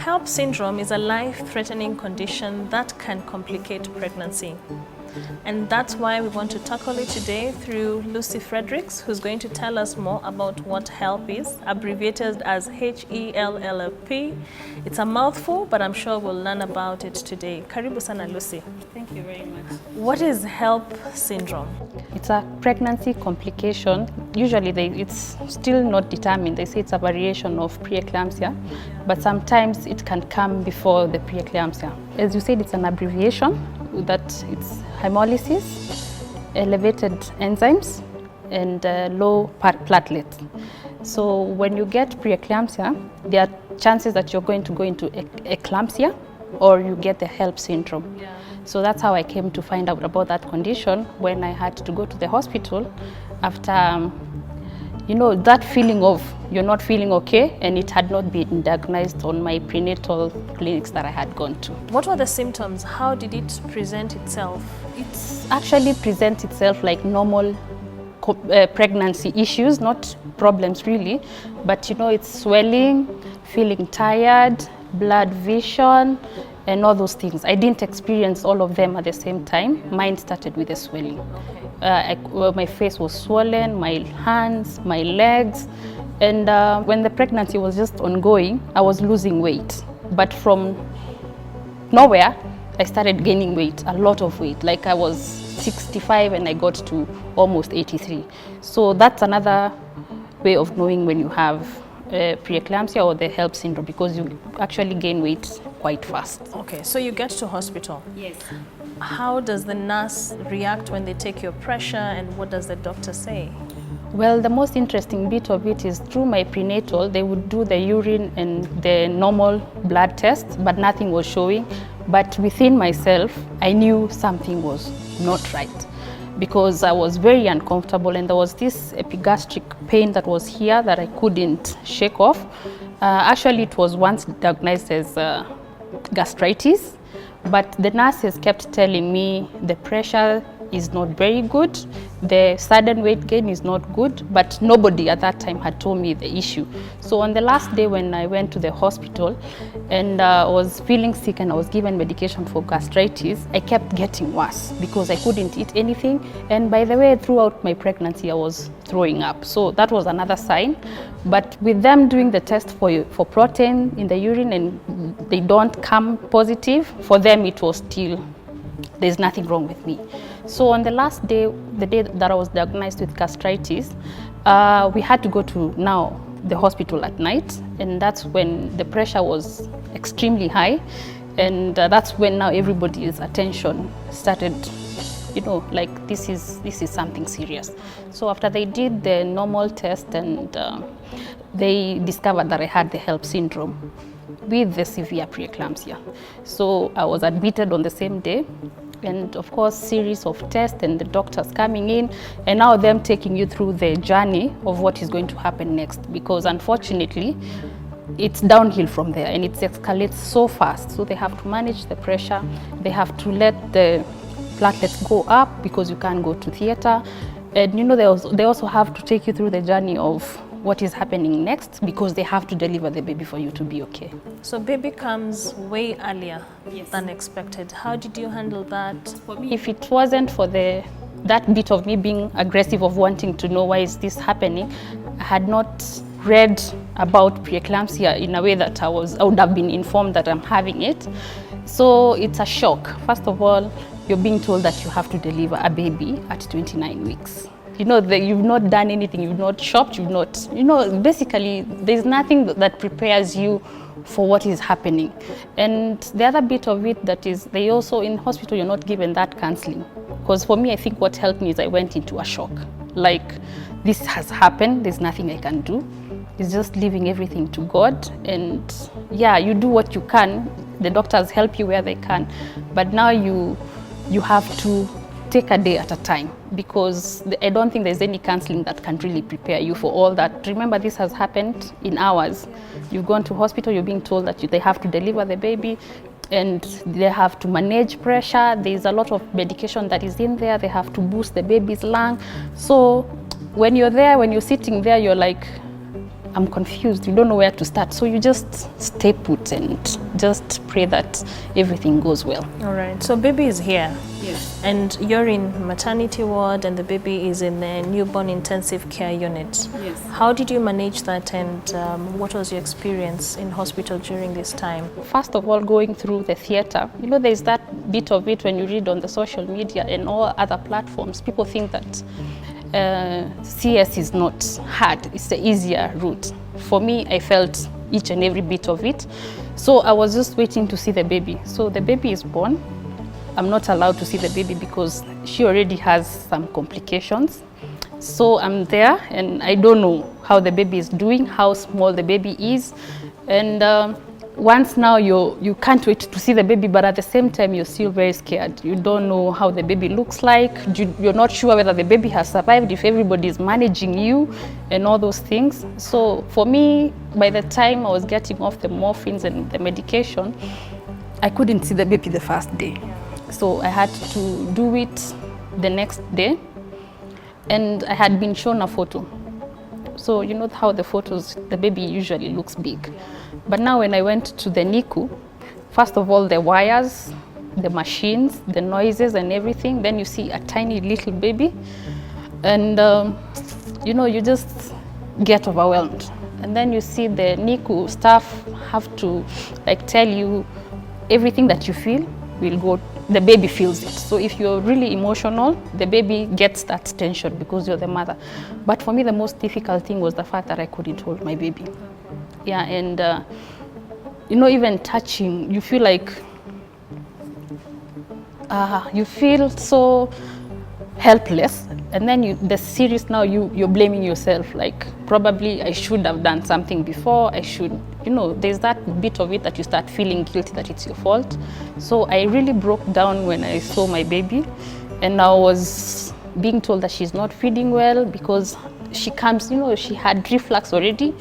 HELLP syndrome is a life-threatening condition that can complicate pregnancy. And that's why we want to tackle it today through Lucy Fredrick, who's going to tell us more about what HELLP is, abbreviated as HELLP. It's a mouthful, but I'm sure we'll learn about it today. Karibu sana, Lucy. Thank you very much. What is HELLP syndrome? It's a pregnancy complication. Usually it's still not determined. They say it's a variation of preeclampsia, but sometimes it can come before the preeclampsia. As you said, it's an abbreviation that it's haemolysis, elevated enzymes, and low platelet. So when you get preeclampsia, there are chances that you're going to go into eclampsia or you get the HELLP syndrome. Yeah. So that's how I came to find out about that condition when I had to go to the hospital after, that feeling of you're not feeling okay, and it had not been diagnosed on my prenatal clinics that I had gone to. What were the symptoms? How did it present itself? It actually presents itself like normal pregnancy issues, not problems really, but it's swelling, feeling tired, blurred vision, and all those things. I didn't experience all of them at the same time. Mine started with the swelling. My face was swollen, my hands, my legs, and when the pregnancy was just ongoing, I was losing weight. But from nowhere, I started gaining weight, a lot of weight. Like I was 65 and I got to almost 83. So that's another way of knowing when you have preeclampsia or the HELLP syndrome, because you actually gain weight quite fast. Okay, so you get to hospital. Yes. How does the nurse react when they take your pressure, and what does the doctor say? Well, the most interesting bit of it is through my prenatal, they would do the urine and the normal blood test, but nothing was showing. But within myself, I knew something was not right, because I was very uncomfortable, and there was this epigastric pain that was here that I couldn't shake off. Actually, it was once diagnosed as gastritis, but the nurses kept telling me the pressure is not very good, the sudden weight gain is not good, but nobody at that time had told me the issue. So on the last day when I went to the hospital and was feeling sick and I was given medication for gastritis, I kept getting worse because I couldn't eat anything. And by the way, throughout my pregnancy, I was throwing up. So that was another sign. But with them doing the test for protein in the urine and they don't come positive, for them it was still, there's nothing wrong with me. So on the last day, the day that I was diagnosed with gastritis, we had to go to now the hospital at night, and that's when the pressure was extremely high, and that's when now everybody's attention started, like this is something serious. So after they did the normal test and they discovered that I had the HELLP syndrome with the severe preeclampsia. So I was admitted on the same day, and of course series of tests and the doctors coming in and now them taking you through the journey of what is going to happen next, because unfortunately it's downhill from there and it escalates so fast. So they have to manage the pressure, they have to let the platelets go up because you can't go to theater, and they also have to take you through the journey of what is happening next, because they have to deliver the baby for you to be okay. So baby comes way earlier Yes. than expected. How did you handle that? For me, if it wasn't for that bit of me being aggressive of wanting to know why is this happening, I had not read about preeclampsia in a way that I would have been informed that I'm having it. So it's a shock. First of all, you're being told that you have to deliver a baby at 29 weeks. You've not done anything, you've not shopped, you've not, basically there's nothing that prepares you for what is happening. And the other bit of it that is, they also in hospital, you're not given that counseling. Because for me, I think what helped me is I went into a shock. Like, this has happened, there's nothing I can do. It's just leaving everything to God. And yeah, you do what you can. The doctors help you where they can. But now you have to take a day at a time, because I don't think there's any counseling that can really prepare you for all that. Remember, this has happened in hours. You've gone to hospital, you're being told that they have to deliver the baby and they have to manage pressure. There's a lot of medication that is in there. They have to boost the baby's lung. So when you're there, when you're sitting there, you're like, I'm confused. You don't know where to start. So you just stay put and just pray that everything goes well. All right. So baby is here. Yes. And you're in maternity ward and the baby is in the newborn intensive care unit. Yes. How did you manage that, and what was your experience in hospital during this time? First of all, going through the theater, you know, there's that bit of it when you read on the social media and all other platforms, people think that CS is not hard, it's the easier route. For me, I felt each and every bit of it. So I was just waiting to see the baby. So the baby is born. I'm not allowed to see the baby because she already has some complications. So I'm there and I don't know how the baby is doing, how small the baby is. And once now you can't wait to see the baby, but at the same time you're still very scared. You don't know how the baby looks like. You're not sure whether the baby has survived, if everybody is managing you and all those things. So for me, by the time I was getting off the morphines and the medication, I couldn't see the baby the first day. So I had to do it the next day. And I had been shown a photo. So you know how the photos, the baby usually looks big. But now when I went to the NICU, first of all, the wires, the machines, the noises and everything, then you see a tiny little baby. And you know, you just get overwhelmed. And then you see the NICU staff have to like tell you everything that you feel will go, the baby feels it. So if you're really emotional, the baby gets that tension because you're the mother. But for me, the most difficult thing was the fact that I couldn't hold my baby. Yeah, and you know, even touching, you feel like, you feel so helpless. And then the series now, you're blaming yourself, like probably I should have done something before, I should, you know, there's that bit of it that you start feeling guilty that it's your fault. So I really broke down when I saw my baby, and I was being told that she's not feeding well because she comes, you know, she had reflux already.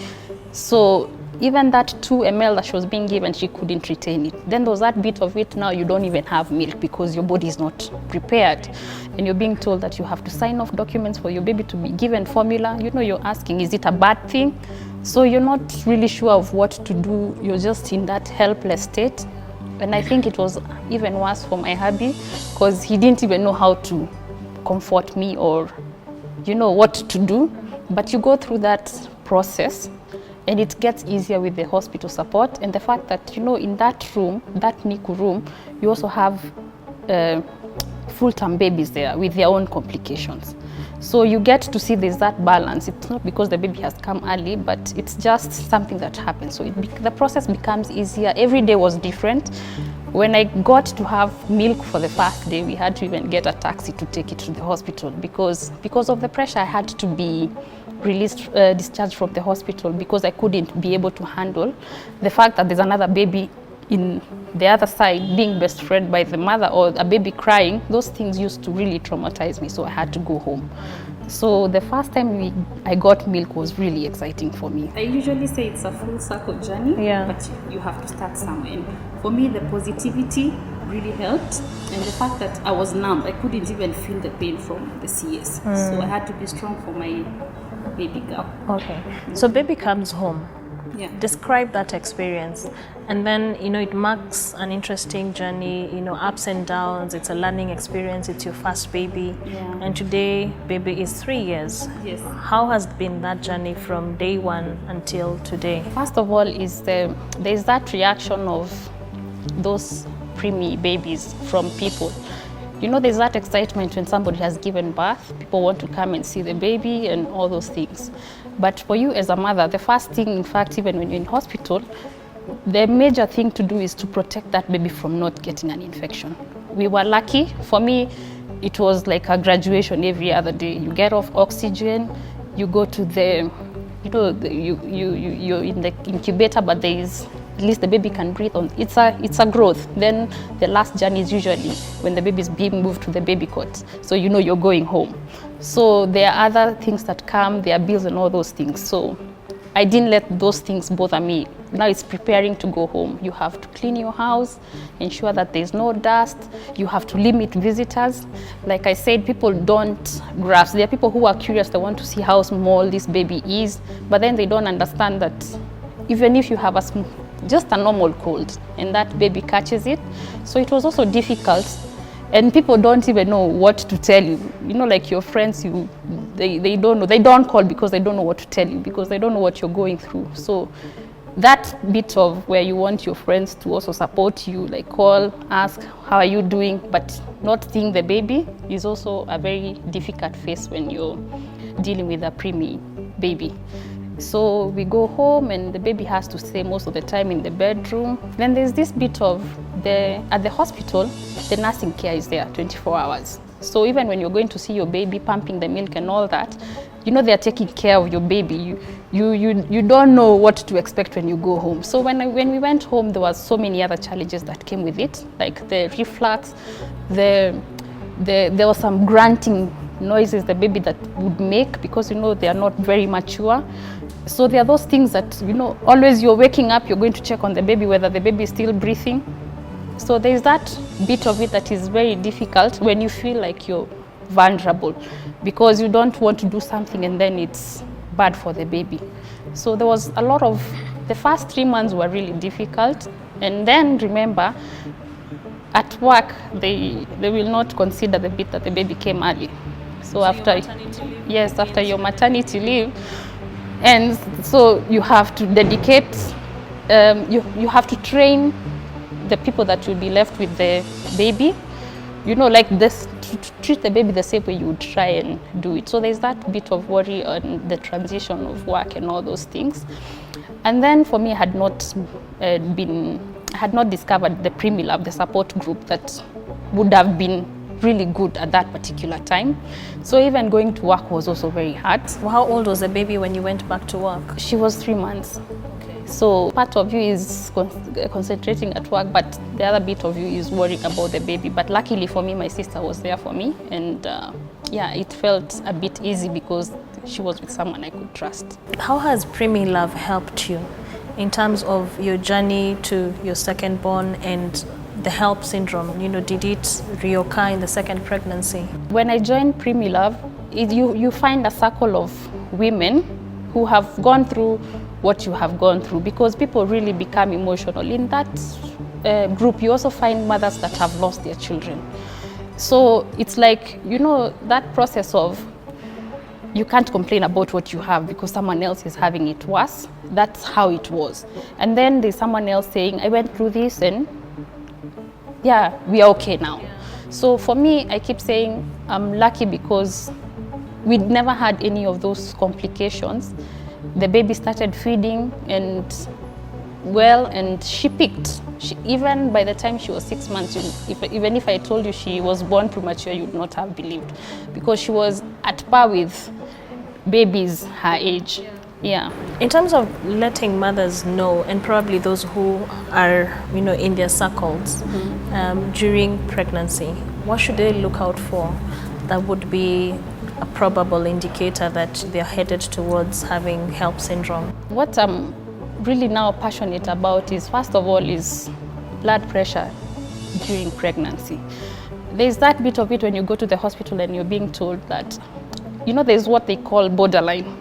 So even that 2 ml that she was being given, she couldn't retain it. Then there was that bit of it, now you don't even have milk because your body is not prepared. And you're being told that you have to sign off documents for your baby to be given formula. You know, you're asking, is it a bad thing? So you're not really sure of what to do. You're just in that helpless state. And I think it was even worse for my hubby because he didn't even know how to comfort me or, you know, what to do. But you go through that process. And it gets easier with the hospital support and the fact that, you know, in that room, that NICU room, you also have full-term babies there with their own complications. So you get to see there's that balance. It's not because the baby has come early, but it's just something that happens. So the process becomes easier. Every day was different. When I got to have milk for the first day, we had to even get a taxi to take it to the hospital because of the pressure. I had to be released, discharged from the hospital because I couldn't be able to handle the fact that there's another baby in the other side being breastfed by the mother or a baby crying. Those things used to really traumatize me, so I had to go home. So the first time I got milk was really exciting for me. I usually say it's a full circle journey, but you have to start somewhere. And for me, the positivity really helped, and the fact that I was numb, I couldn't even feel the pain from the CS. So I had to be strong for my baby girl. Okay, so baby comes home. Yeah. Describe that experience, and then, you know, it marks an interesting journey, you know, ups and downs. It's a learning experience. It's your first baby, and today baby is 3 years. Yes. How has been that journey from day one until today? First of all, there's that reaction of those preemie babies from people. You know, there's that excitement when somebody has given birth. People want to come and see the baby and all those things. But for you as a mother, the first thing, in fact, even when you're in hospital, the major thing to do is to protect that baby from not getting an infection. We were lucky. For me, it was like a graduation every other day. You get off oxygen, you go to the, you know, you're in the incubator, but there is, at least the baby can breathe on. It's a growth. Then the last journey is usually when the baby is being moved to the baby cot. So you know you're going home. So there are other things that come, there are bills and all those things. So I didn't let those things bother me. Now it's preparing to go home. You have to clean your house, ensure that there's no dust. You have to limit visitors. Like I said, people don't grasp. There are people who are curious, they want to see how small this baby is, but then they don't understand that even if you have just a normal cold and that baby catches it. So it was also difficult. And people don't even know what to tell you. You know, like your friends, they don't know. They don't call because they don't know what to tell you, because they don't know what you're going through. So that bit of where you want your friends to also support you, like call, ask, how are you doing, but not seeing the baby is also a very difficult phase when you're dealing with a preemie baby. So we go home and the baby has to stay most of the time in the bedroom. Then there's this bit of at the hospital, the nursing care is there 24 hours. So even when you're going to see your baby, pumping the milk and all that, you know they're taking care of your baby. You don't know what to expect when you go home. So when we went home, there was so many other challenges that came with it, like the reflux, there was some grunting noises the baby that would make, because you know they are not very mature. So there are those things that, you know, always you're waking up, you're going to check on the baby whether the baby is still breathing. So there's that bit of it that is very difficult when you feel like you're vulnerable, because you don't want to do something and then it's bad for the baby. So there was a lot of, the first 3 months were really difficult. And then remember, at work, they will not consider the bit that the baby came early. So after, yes, after your maternity leave, and so you have to dedicate, you have to train the people that will be left with the baby, you know, like this, to treat the baby the same way you would try and do it. So there's that bit of worry on the transition of work and all those things. And then for me, I had not discovered the preemie love, the support group that would have been really good at that particular time. So even going to work was also very hard. Well, how old was the baby when you went back to work? She was 3 months. So part of you is concentrating at work, but the other bit of you is worrying about the baby. But luckily for me, my sister was there for me. And yeah, it felt a bit easy because she was with someone I could trust. How has preemie love helped you in terms of your journey to your second born and the HELLP syndrome? You know, did it reoccur in the second pregnancy? When I joined preemie love, you find a circle of women who have gone through what you have gone through, because people really become emotional. In that group, you also find mothers that have lost their children. So it's like, you know, that process of you can't complain about what you have because someone else is having it worse. That's how it was. And then there's someone else saying, I went through this and yeah, we are okay now. Yeah. So for me, I keep saying I'm lucky because we never had any of those complications. The baby started feeding and well, and she picked. Even by the time she was 6 months, even if I told you she was born premature, you would not have believed, because she was at par with babies her age. Yeah. In terms of letting mothers know, and probably those who are, you know, in their circles during pregnancy, what should they look out for that would be a probable indicator that they're headed towards having HELLP syndrome? What I'm really now passionate about is, first of all, is blood pressure during pregnancy. There's that bit of it when you go to the hospital and you're being told that, you know, there's what they call borderline,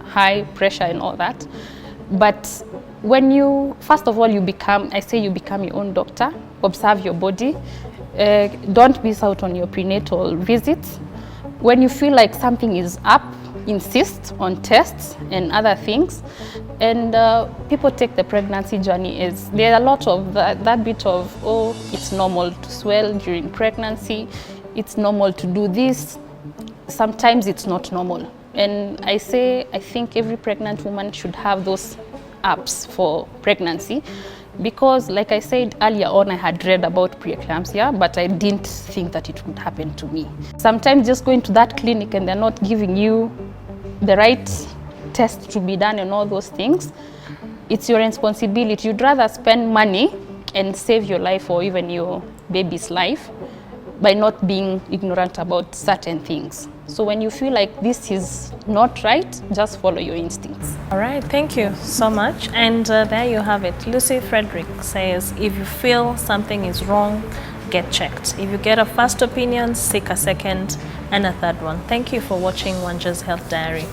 high pressure and all that. But when you, first of all, you become your own doctor, observe your body, don't miss out on your prenatal visits. When you feel like something is up, insist on tests and other things. And people take the pregnancy journey as, there are a lot of that bit of, oh, it's normal to swell during pregnancy, it's normal to do this. Sometimes it's not normal. And I think every pregnant woman should have those apps for pregnancy, because like I said earlier on, I had read about preeclampsia, but I didn't think that it would happen to me. Sometimes just going to that clinic and they're not giving you the right test to be done and all those things, it's your responsibility. You'd rather spend money and save your life or even your baby's life by not being ignorant about certain things. So when you feel like this is not right, just follow your instincts. All right, thank you so much. And there you have it. Lucy Fredrick says, if you feel something is wrong, get checked. If you get a first opinion, seek a second and a third one. Thank you for watching Wanja's Health Diary.